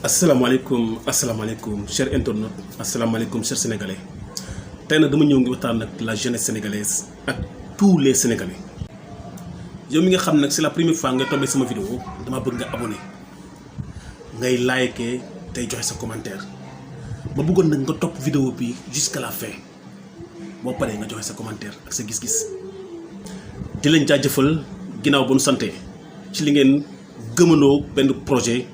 asalaamaaleykum chers internautes asalaamaaleykum chers sénégalais tey nag dama ñëw ngi waxtaan ak la jeunesse sénégalaise ak tous les sénégalais yow mi nga xam nag c'est la première fois nga tombé sama vidéo dama bëgg nga abonné ngay liker tey joxe sa commentaire ma bëggoon nag nga topp vidéo bi jusqu'à la fin boo paree nga joxe sa commentaire ak sa gis-gis di leen jaajëfal ginnaaw ba nu santé ci li ngeen gëmandoo benn projet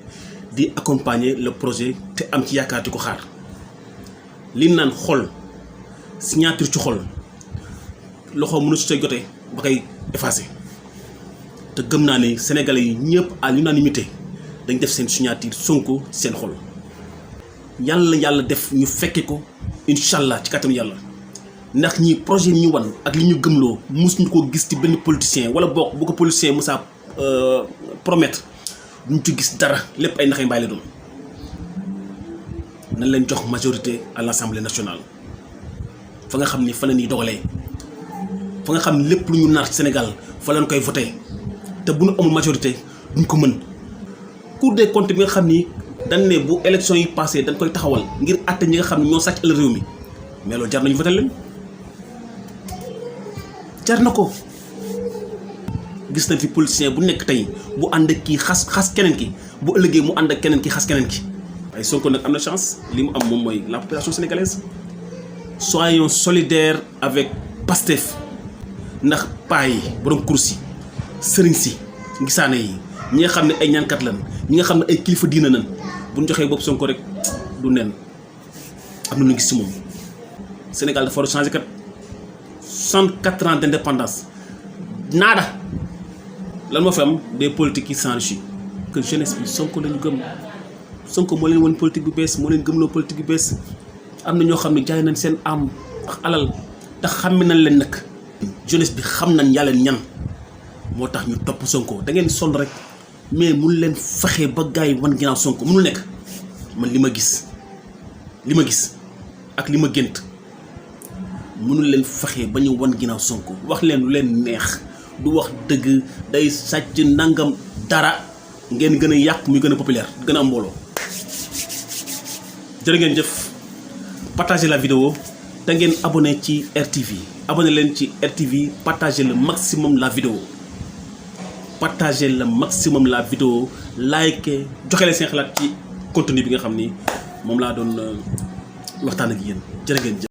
di accompagner le projet te am ci yaakaar di ko xaar li naan xol signature ci xol loxo mënu su jotee ba koy effacer te gëm naa ne sénégalais yi ñëpp à l'unanimité dañ def seen signature Sonko seen xol yàlla def ñu fekke ko incha allah ci kàttanu yàlla ndax ñi projet yi ñu wan ak li ñu gëmloo mosuñu ko gis ci benn politicien wala bokk bu ko politicien musa promettre duñ ci gis dara lépp ay naxay mbaay la doon nañ leen jox majorité à l'Assemblée nationale fa nga xam ni fa la ñuy dogalee fa nga xam ni lépp lu ñu nar ci Sénégal fa lañ koy voté te bu ñu amul majorité duñ ko mën Cour des comptes bi nga xam ni dañ ne bu élection yi passé dañ koy taxawal ngir àtte ñi nga xam ne ñoo sàcc al réew mi mais loolu jar nañu voté leen jar na ko. gis nañ fi politicien bu nekk tey bu ànd ak kii xas keneen ki bu ëllëgee mu ànd ak keneen ki xas keneen ki waaye Sonko nag am na chance li mu am moom mooy la population sénégalaise soyons solidaires avec Pastef ndax paa yi borom kursi sëriñ si gisaane yi ñi nga xam ne ay ñaankat lan ñi nga xam ne ay kilifa diina nan bu ñu joxee bopp Sonko rek du nen am na lu gis ci moom Sénégal dafa war a changer kat 64 ans d'indépendance naada lan moo fi am des politiques qui s'enrichissent que jeunesse bi Sonko lañu gëm Sonko moo leen woon politique bu bees moo leen gëmloo politique bu bees am na ñoo xam ne jaay nañ seen am ak alal tax xàmme nañ leen nag jeunesse bi xam nañ yàlla ñan moo tax ñu topp Sonko da ngeen sonn rek mais mun leen fexe ba gars yi wan ginnaaw Sonko mënul nekk man li ma gis ak li ma gént mënul leen fexe ba ñu wan ginnaaw Sonko wax leen lu leen neex du wax dëgg day sàcc nangam dara ngeen gën a yàq muy gën a populaire gën a am mbooloo jërë ngeen jëf partagez la vidéo te ngeen abonné ci RTV abonné leen ci RTV partagez le maximum la vidéo like joxe leen seen xalaat ci contenu bi nga xam ni moom laa doon waxtaan ak yéen jërë ngeen jëf